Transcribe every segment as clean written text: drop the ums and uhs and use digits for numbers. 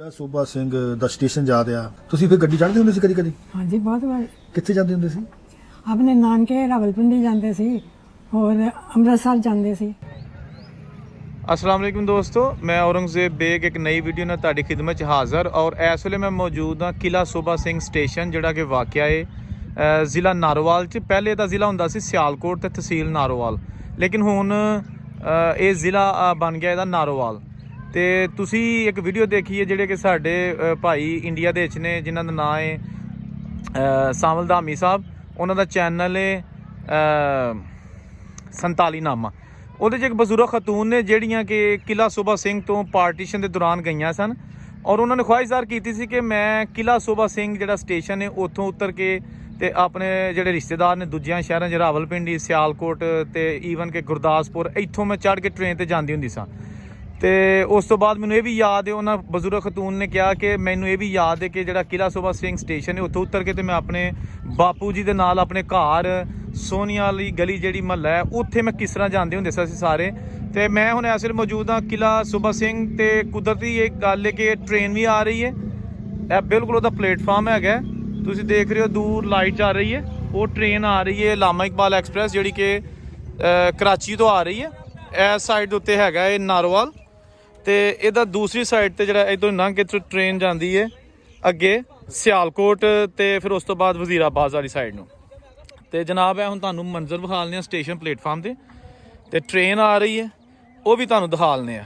सूबा सिंह दा स्टेशन याद आ ਤੁਸੀਂ ਫਿਰ ਗੱਡੀ ਚੜ੍ਹਦੇ ਹੁੰਦੇ ਸੀ ਕਦੀ ਕਦੀ? ਹਾਂਜੀ ਬਹੁਤ ਵਾਰ ਕਿੱਥੇ ਜਾਂਦੇ ਹੁੰਦੇ ਸੀ? ਆਪਣੇ ਨਾਨਕੇ ਰਾਵਲਪਿੰਡੀ ਜਾਂਦੇ ਸੀ और ਅੰਮ੍ਰਿਤਸਰ ਜਾਂਦੇ ਸੀ। अस्सलाम वालेकुम दोस्तों, मैं औरंगजेब बेग एक नई वीडियो ਨਾਲ ਤੁਹਾਡੀ ਖਿਦਮਤ 'ਚ ਹਾਜ਼ਰ और ਇਸ ਵੇਲੇ ਮੈਂ ਮੌਜੂਦ ਹਾਂ ਕਿਲਾ ਸੂਬਾ ਸਿੰਘ ਸਟੇਸ਼ਨ ਜਿਹੜਾ ਕਿ ਵਾਕਿਆ ਹੈ ਜ਼ਿਲ੍ਹਾ ਨਾਰੋਵਾਲ 'ਚ। ਪਹਿਲੇ ਦਾ ਜ਼ਿਲ੍ਹਾ ਹੁੰਦਾ ਸੀ ਸਿਆਲਕੋਟ ਤੇ ਤਹਿਸੀਲ ਨਾਰੋਵਾਲ, ਲੇਕਿਨ ਹੁਣ ਇਹ ਜ਼ਿਲ੍ਹਾ ਬਣ ਗਿਆ ਇਹਦਾ ਨਾਰੋਵਾਲ। ਤੇ ਤੁਸੀਂ ਇੱਕ ਵੀਡੀਓ ਦੇਖੀ ਹੈ ਜਿਹੜੇ ਕਿ ਸਾਡੇ ਭਾਈ ਇੰਡੀਆ ਦੇ ਵਿੱਚ ਨੇ ਜਿਨ੍ਹਾਂ ਦਾ ਨਾਂ ਹੈ ਸਾਮਲ ਧਾਮੀ ਸਾਹਿਬ। ਉਹਨਾਂ ਦਾ ਚੈਨਲ ਹੈ 47 ਨਾਮਾ। ਉਹਦੇ 'ਚ ਇੱਕ ਬਜ਼ੁਰਗ ਖਤੂਨ ਨੇ ਜਿਹੜੀਆਂ ਕਿ ਕਿਲਾ ਸੂਬਾ ਸਿੰਘ ਤੋਂ ਪਾਰਟੀਸ਼ਨ ਦੇ ਦੌਰਾਨ ਗਈਆਂ ਸਨ ਔਰ ਉਹਨਾਂ ਨੇ ਖੁਆਇਸ਼ ਜ਼ਾਹਰ ਕੀਤੀ ਸੀ ਕਿ ਮੈਂ ਕਿਲਾ ਸੂਬਾ ਸਿੰਘ ਜਿਹੜਾ ਸਟੇਸ਼ਨ ਹੈ ਉੱਥੋਂ ਉਤਰ ਕੇ ਤੇ ਆਪਣੇ ਜਿਹੜੇ ਰਿਸ਼ਤੇਦਾਰ ਨੇ ਦੂਜਿਆਂ ਸ਼ਹਿਰਾਂ 'ਚ ਰਾਵਲਪਿੰਡੀ, ਸਿਆਲਕੋਟ ਤੇ ਈਵਨ ਕਿ ਗੁਰਦਾਸਪੁਰ, ਇੱਥੋਂ ਮੈਂ ਚੜ੍ਹ ਕੇ ਟ੍ਰੇਨ ਤੇ ਜਾਂਦੀ ਹੁੰਦੀ ਸਾਂ। ਤੇ ਉਸ ਤੋਂ ਬਾਅਦ ਮੈਨੂੰ ਇਹ ਵੀ ਯਾਦ ਹੈ, ਉਹਨਾਂ ਬਜ਼ੁਰਗ ਖਤੂਨ ਨੇ ਕਿਹਾ ਕਿ ਮੈਨੂੰ ਇਹ ਵੀ ਯਾਦ ਹੈ ਕਿ ਜਿਹੜਾ ਕਿਲਾ ਸੂਬਾ ਸਿੰਘ ਸਟੇਸ਼ਨ ਹੈ ਉੱਥੋਂ ਉਤਰ ਕੇ ਤੇ ਮੈਂ ਆਪਣੇ ਬਾਪੂ ਜੀ ਦੇ ਨਾਲ ਆਪਣੇ ਘਰ ਸੋਨੀਆ ਵਾਲੀ ਗਲੀ ਜਿਹੜੀ ਮਹੱਲਾ ਹੈ ਉੱਥੇ ਮੈਂ ਕਿਸ ਤਰ੍ਹਾਂ ਜਾਂਦੇ ਹੁੰਦੇ ਸੀ ਅਸੀਂ ਸਾਰੇ। ਤੇ ਮੈਂ ਹੁਣ ਇਸ ਵੇਲੇ ਮੌਜੂਦ ਹਾਂ ਕਿਲਾ ਸੂਬਾ ਸਿੰਘ ਤੇ ਕੁਦਰਤੀ ਇਹ ਗੱਲ ਹੈ ਕਿ ਟ੍ਰੇਨ ਵੀ ਆ ਰਹੀ ਹੈ। ਇਹ ਬਿਲਕੁਲ ਉਹਦਾ ਪਲੇਟਫਾਰਮ ਹੈਗਾ, ਤੁਸੀਂ ਦੇਖ ਰਹੇ ਹੋ ਦੂਰ ਲਾਈਟ ਚੱਲ ਰਹੀ ਹੈ। ਉਹ ਟ੍ਰੇਨ ਆ ਰਹੀ ਹੈ ਲਾਮਾ ਇਕਬਾਲ ਐਕਸਪ੍ਰੈਸ ਜਿਹੜੀ ਕਿ ਕਰਾਚੀ ਤੋਂ ਆ ਰਹੀ ਹੈ। ਇਸ ਸਾਈਡ ਦੇ ਉੱਤੇ ਹੈਗਾ ਇਹ ਨਾਰੋਵਾਲ ਤੇ ਇਹਦਾ ਦੂਸਰੀ ਸਾਈਡ ਤੇ ਜਿਹੜਾ ਇੱਧਰੋਂ ਲੰਘ ਕੇ ਟ੍ਰੇਨ ਜਾਂਦੀ ਹੈ ਅੱਗੇ ਸਿਆਲਕੋਟ ਤੇ ਫਿਰ ਉਸ ਤੋਂ ਬਾਅਦ ਵਜ਼ੀਰਾਬਾਦ ਵਾਲੀ ਸਾਈਡ ਨੂੰ। ਤੇ ਜਨਾਬ ਹੈ ਹੁਣ ਤੁਹਾਨੂੰ ਮੰਜ਼ਰ ਵਿਖਾ ਲੈਂਦੇ ਆ ਸਟੇਸ਼ਨ ਪਲੇਟਫਾਰਮ ਤੇ ਟ੍ਰੇਨ ਆ ਰਹੀ ਹੈ ਉਹ ਵੀ ਤੁਹਾਨੂੰ ਦਿਖਾ ਲੈਂਦੇ ਆ।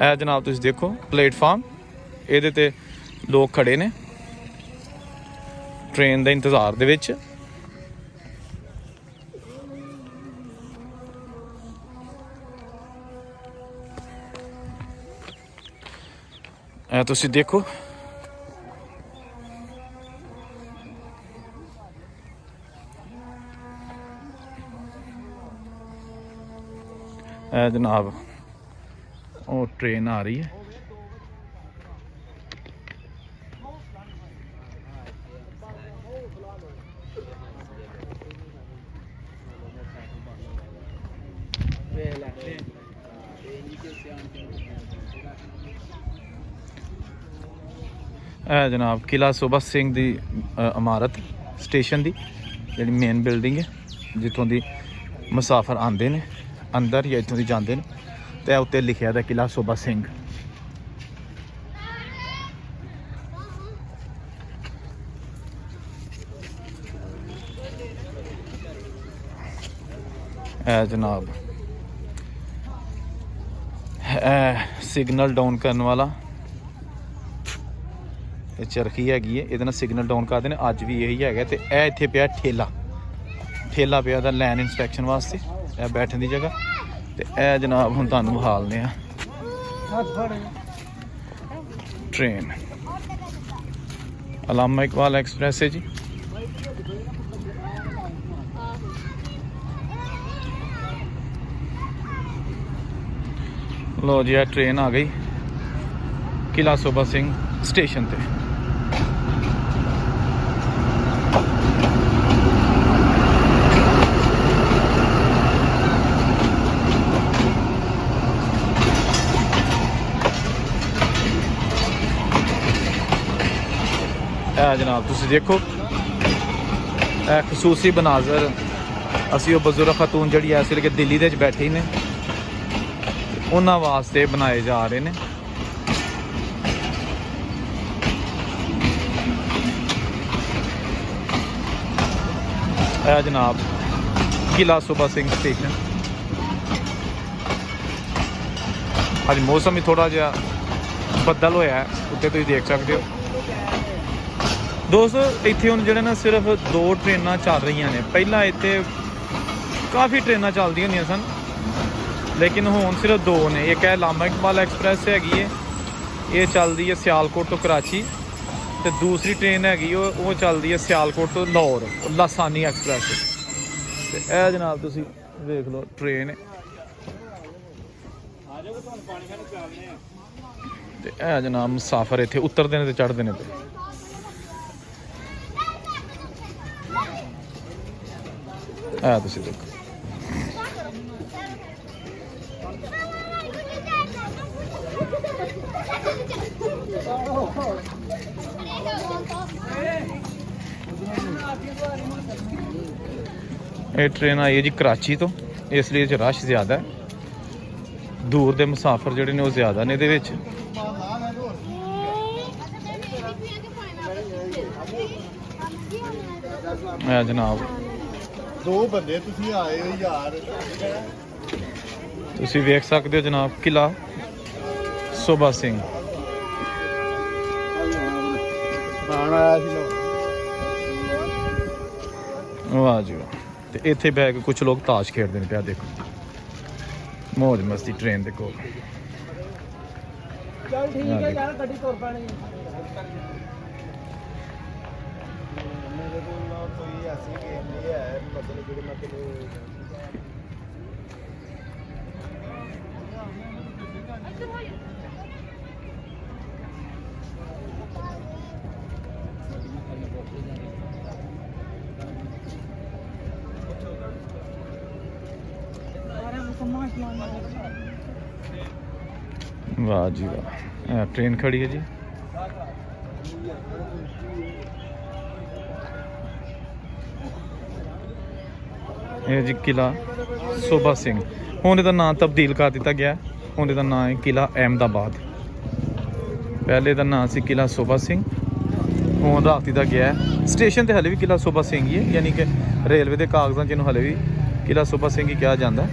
ਇਹ ਜਨਾਬ ਤੁਸੀਂ ਦੇਖੋ ਪਲੇਟਫਾਰਮ, ਇਹਦੇ ਤੇ ਲੋਕ ਖੜੇ ਨੇ ਟ੍ਰੇਨ ਦੇ ਇੰਤਜ਼ਾਰ ਦੇ ਵਿੱਚ। ਇਹ ਤੁਸੀਂ ਦੇਖੋ ਇਹ ਜਨਾਬ ਉਹ ਟ੍ਰੇਨ ਆ ਰਹੀ ਹੈ। ਇਹ ਜਨਾਬ ਕਿਲਾ ਸੂਬਾ ਸਿੰਘ ਦੀ ਇਮਾਰਤ ਸਟੇਸ਼ਨ ਦੀ ਜਿਹੜੀ ਮੇਨ ਬਿਲਡਿੰਗ ਹੈ ਜਿੱਥੋਂ ਦੀ ਮੁਸਾਫਰ ਆਉਂਦੇ ਨੇ ਅੰਦਰ ਜਾਂ ਇੱਥੋਂ ਦੀ ਜਾਂਦੇ ਨੇ ਤੇ ਉੱਤੇ ਲਿਖਿਆ ਦਾ ਕਿਲਾ ਸੂਬਾ ਸਿੰਘ। ਇਹ ਜਨਾਬ ਸਿਗਨਲ ਡਾਊਨ ਕਰਨ ਵਾਲਾ ਇਹ ਚਰਖੀ ਹੈਗੀ ਹੈ, ਇਹਦੇ ਨਾਲ ਸਿਗਨਲ ਡਾਊਨ ਕਰਦੇ ਨੇ। ਅੱਜ ਵੀ ਇਹੀ ਹੈਗਾ। ਤੇ ਇਹ ਇੱਥੇ ਪਿਆ ਠੇਲਾ ਪਿਆ ਦਾ ਲੈਨ ਇੰਸਪੈਕਸ਼ਨ ਵਾਸਤੇ, ਇਹ ਬੈਠਣ ਦੀ ਜਗ੍ਹਾ। ਤੇ ਇਹ ਜਨਾਬ ਹੁਣ ਤੁਹਾਨੂੰ ਵਿਖਾਲਦੇ ਆ ਟ੍ਰੇਨ ਅਲਾਮਾ ਇਕਬਾਲ ਐਕਸਪ੍ਰੈਸ ਹੈ ਜੀ। ਲੋ ਜੀ ਇਹ ਟ੍ਰੇਨ ਆ ਗਈ ਕਿਲਾ ਸੂਬਾ ਸਿੰਘ ਸਟੇਸ਼ਨ ਤੇ। ਇਹ ਜਨਾਬ ਤੁਸੀਂ ਦੇਖੋ ਇਹ ਖਸੂਸੀ ਬਨਾਜ਼ਰ ਅਸੀਂ ਉਹ ਬਜ਼ੁਰਗ ਖਤੂਨ ਜਿਹੜੀ ਇਸ ਵੇਲੇ ਦਿੱਲੀ ਦੇ ਵਿੱਚ ਬੈਠੇ ਨੇ ਉਹਨਾਂ ਵਾਸਤੇ ਬਣਾਏ ਜਾ ਰਹੇ ਨੇ। ਇਹ ਜਨਾਬ ਕਿਲਾ ਸੂਬਾ ਸਿੰਘ ਸਟੇਸ਼ਨ। ਅੱਜ ਮੌਸਮ ਵੀ ਥੋੜਾ ਜਿਹਾ ਬੱਦਲ ਹੋਇਆ ਹੈ, ਉੱਤੇ ਤੁਸੀਂ ਦੇਖ ਸਕਦੇ ਹੋ। ਦੋਸਤੋ ਇੱਥੇ ਹੁਣ ਜਿਹੜੇ ਨਾ ਸਿਰਫ 2 ਟ੍ਰੇਨਾਂ ਚੱਲ ਰਹੀਆਂ ਨੇ। ਪਹਿਲਾਂ ਇੱਥੇ ਕਾਫੀ ਟ੍ਰੇਨਾਂ ਚੱਲਦੀਆਂ ਹੁੰਦੀਆਂ ਸਨ ਲੇਕਿਨ ਹੁਣ ਸਿਰਫ 2 ਨੇ। ਇੱਕ ਹੈ ਲਾਮਾ ਇਕਬਾਲ ਐਕਸਪ੍ਰੈਸ ਹੈਗੀ ਹੈ, ਇਹ ਚੱਲਦੀ ਹੈ ਸਿਆਲਕੋਟ ਤੋਂ ਕਰਾਚੀ। ਤੇ ਦੂਸਰੀ ਟ੍ਰੇਨ ਹੈਗੀ ਉਹ ਚੱਲਦੀ ਹੈ ਸਿਆਲਕੋਟ ਤੋਂ ਲਾਹੌਰ, ਲਾਸਾਨੀ ਐਕਸਪ੍ਰੈਸ। ਤੇ ਇਹ ਜਨਾਬ ਤੁਸੀਂ ਵੇਖ ਲਓ ਟ੍ਰੇਨ ਤੇ ਇਹ ਜਨਾਬ ਮੁਸਾਫਰ ਇੱਥੇ ਉਤਰਦੇ ਨੇ ਤੇ ਚੜ੍ਹਦੇ ਨੇ। ਤੇ ਇਹ ਤੁਸੀਂ ਦੇਖੋ। ਇਹ ਟ੍ਰੇਨ ਆਈ ਹੈ ਜੀ ਕਰਾਚੀ ਤੋਂ, ਇਸ ਲਈ ਇਹ 'ਚ ਰਸ਼ ਜ਼ਿਆਦਾ ਹੈ। ਦੂਰ ਦੇ ਮੁਸਾਫਰ ਜਿਹੜੇ ਨੇ ਉਹ ਜ਼ਿਆਦਾ ਨੇ ਇਹਦੇ ਵਿੱਚ। ਇਹ ਜਨਾਬ 2 ਬੰਦੇ ਤੁਸੀਂ ਆਏ ਹੋ ਯਾਰ। ਤੁਸੀਂ ਵੇਖ ਸਕਦੇ ਹੋ ਜਨਾਬ ਕਿਲਾ ਸੋਭਾ ਸਿੰਘ। ਆਇਆ ਸੀ ਵਾਹ ਜੀ ਵਾਹ। ਤੇ ਇੱਥੇ ਬਹਿ ਕੇ ਕੁਝ ਲੋਕ ਤਾਸ਼ ਖੇਡਦੇ ਨੇ ਪਿਆ, ਦੇਖੋ ਮੌਜ ਮਸਤੀ ਟ੍ਰੇਨ ਦੇ ਕੋਲ। ਚੱਲ ਠੀਕ ਹੈ ਯਾਰ, ਗੱਡੀ ਤੁਰ ਪੈਣੀ। ਮੇਰੇ ਕੋਲ ਕੋਈ ਐਸੀ ਗੇਮ ਨਹੀਂ ਹੈ ਮਤਲਬ ਜਿਹੜੇ ਮੈਂ ਕਿਤੇ ਵਾਹ ਜੀ ਵਾਹ। ਇਹ ट्रेन खड़ी है जी। ਇਹ ਜੀ ਕਿਲਾ ਸੋਭਾ ਸਿੰਘ। ਹੁਣ ਇਹਦਾ ਨਾਮ ਤਬਦੀਲ ਕਰ ਦਿੱਤਾ ਗਿਆ। ਹੁਣ ਇਹਦਾ ਨਾਮ ਹੈ ਕਿਲਾ ਅਹਿਮਦਾਬਾਦ। ਪਹਿਲੇ ਦਾ ਨਾਮ ਸੀ ਕਿਲਾ ਸੋਭਾ ਸਿੰਘ, ਹੁਣ ਰੱਖ ਦਿੱਤਾ ਗਿਆ ਹੈ। ਸਟੇਸ਼ਨ ਤੇ ਹਲੇ ਵੀ ਕਿਲਾ ਸੋਭਾ ਸਿੰਘ ਹੀ ਹੈ, ਯਾਨੀ ਕਿ ਰੇਲਵੇ ਦੇ ਕਾਗਜ਼ਾਂ 'ਚ ਇਹਨੂੰ ਹਲੇ ਵੀ ਕਿਲਾ ਸੋਭਾ ਸਿੰਘ ਹੀ ਕਿਹਾ ਜਾਂਦਾ।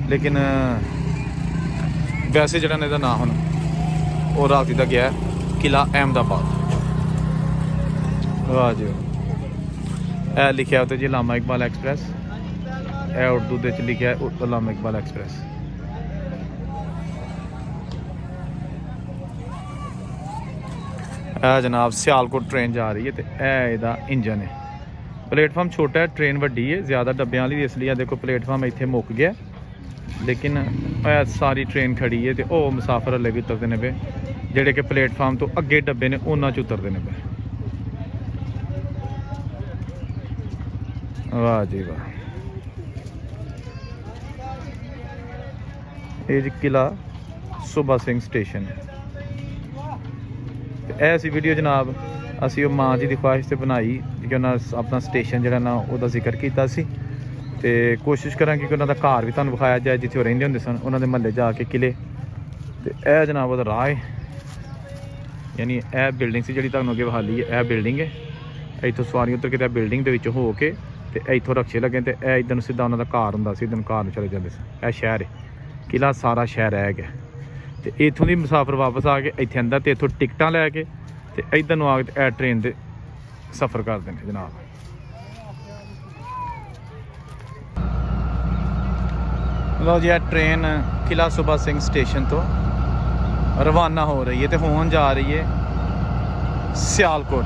ਲੇਕਿਨ ਵੈਸੇ ਜਿਹੜਾ ਇਹਦਾ ਨਾਮ ਹੁਣ ਉਹ ਰੱਖ ਦਿੱਤਾ ਗਿਆ ਕਿਲਾ ਅਹਿਮਦਾਬਾਦ। ਵਾਹ ਜੀ। ਇਹ ਲਿਖਿਆ ਉੱਤੇ ਜੀ ਲਾਮਾ ਇਕਬਾਲ ਐਕਸਪ੍ਰੈਸ। ਇਹ ਉਰਦੂ ਦੇ ਚ ਲਿਖਿਆ ਲਾਮਾ ਇਕਬਾਲ ਐਕਸਪ੍ਰੈਸ। ਇਹ ਜਨਾਬ ਸਿਆਲਕੋਟ ਟ੍ਰੇਨ ਜਾ ਰਹੀ ਹੈ ਤੇ ਇਹ ਇਹਦਾ ਇੰਜਨ ਹੈ। ਪਲੇਟਫਾਰਮ ਛੋਟਾ ਹੈ, ਟ੍ਰੇਨ ਵੱਡੀ ਹੈ, ਜ਼ਿਆਦਾ ਡੱਬਿਆਂ ਵਾਲੀ, ਇਸ ਲਈ ਆ ਦੇਖੋ ਪਲੇਟਫਾਰਮ ਇੱਥੇ ਮੁੱਕ ਗਿਆ। ਲੇਕਿਨ ਇਹ ਸਾਰੀ ਟ੍ਰੇਨ ਖੜੀ ਹੈ ਤੇ ਉਹ ਮੁਸਾਫਰ ਹਲੇ ਵੀ ਉਤਰਦੇ ਨੇ ਪਏ, ਜਿਹੜੇ ਕਿ ਪਲੇਟਫਾਰਮ ਤੋਂ ਅੱਗੇ ਡੱਬੇ ਨੇ ਉਹਨਾਂ 'ਚ ਉਤਰਦੇ ਨੇ ਪਏ। ਵਾਹ ਜੀ ਵਾਹ। ਇਹ ਜੀ ਕਿਲਾ ਸੋਭਾ ਸਿੰਘ ਸਟੇਸ਼ਨ ਹੈ। ਤੇ ਇਹ ਸੀ ਵੀਡੀਓ ਜਨਾਬ, ਅਸੀਂ ਉਹ ਮਾਂ ਜੀ ਦੀ ਖੁਆਇਸ਼ ਤੇ ਬਣਾਈ ਕਿ ਉਹਨਾਂ ਆਪਣਾ ਸਟੇਸ਼ਨ ਜਿਹੜਾ ਨਾ ਉਹਦਾ ਜ਼ਿਕਰ ਕੀਤਾ ਸੀ। ਤੇ ਕੋਸ਼ਿਸ਼ ਕਰਾਂਗੇ ਕਿ ਉਹਨਾਂ ਦਾ ਘਰ ਵੀ ਤੁਹਾਨੂੰ ਵਿਖਾਇਆ ਜਾਏ ਜਿੱਥੇ ਉਹ ਰਹਿੰਦੇ ਹੁੰਦੇ ਸਨ, ਉਹਨਾਂ ਦੇ ਮਹੱਲੇ ਜਾ ਕੇ ਕਿਲੇ। ਤੇ ਇਹ ਜਨਾਬ ਉਹਦਾ ਰਾਹ ਹੈ, ਯਾਨੀ ਇਹ ਬਿਲਡਿੰਗ ਸੀ ਜਿਹੜੀ ਤੁਹਾਨੂੰ ਅੱਗੇ ਵਿਖਾਲੀ ਹੈ। ਇਹ ਬਿਲਡਿੰਗ ਹੈ, ਇੱਥੋਂ ਸਵਾਰੀ ਉਤਰ ਕੇ ਤੇ ਬਿਲਡਿੰਗ ਦੇ ਵਿੱਚ ਹੋ ਕੇ ਤੇ ਇੱਥੋਂ ਰਕਸ਼ੇ ਲੱਗੇ ਤੇ ਇਹ ਇੱਧਰ ਨੂੰ ਸਿੱਧਾ ਉਹਨਾਂ ਦਾ ਘਰ ਹੁੰਦਾ ਸੀ, ਇੱਧਰ ਨੂੰ ਘਰ ਨੂੰ ਚਲੇ ਜਾਂਦੇ ਸੀ। ਇਹ ਸ਼ਹਿਰ ਹੈ, ਕਿਲਾ ਸਾਰਾ ਸ਼ਹਿਰ ਹੈ ਗਿਆ। ਤੇ ਇੱਥੋਂ ਦੀ ਮੁਸਾਫਰ ਵਾਪਸ ਆ ਕੇ ਇੱਥੇ ਅੰਦਰ ਤੇ ਇੱਥੋਂ ਟਿਕਟਾਂ ਲੈ ਕੇ ਤੇ ਇੱਧਰ ਨੂੰ ਆ ਕੇ ਤੇ ਇਹ ਟ੍ਰੇਨ ਦੇ ਸਫ਼ਰ ਕਰਦੇ ਨੇ ਜਨਾਬ। ਲਓ ਜੀ, ਇਹ ਟ੍ਰੇਨ ਕਿਲਾ ਸੋਭਾ ਸਿੰਘ ਸਟੇਸ਼ਨ ਤੋਂ ਰਵਾਨਾ ਹੋ ਰਹੀ ਹੈ ਤੇ ਹੁਣ ਜਾ ਰਹੀ ਹੈ ਸਿਆਲਕੋਟ।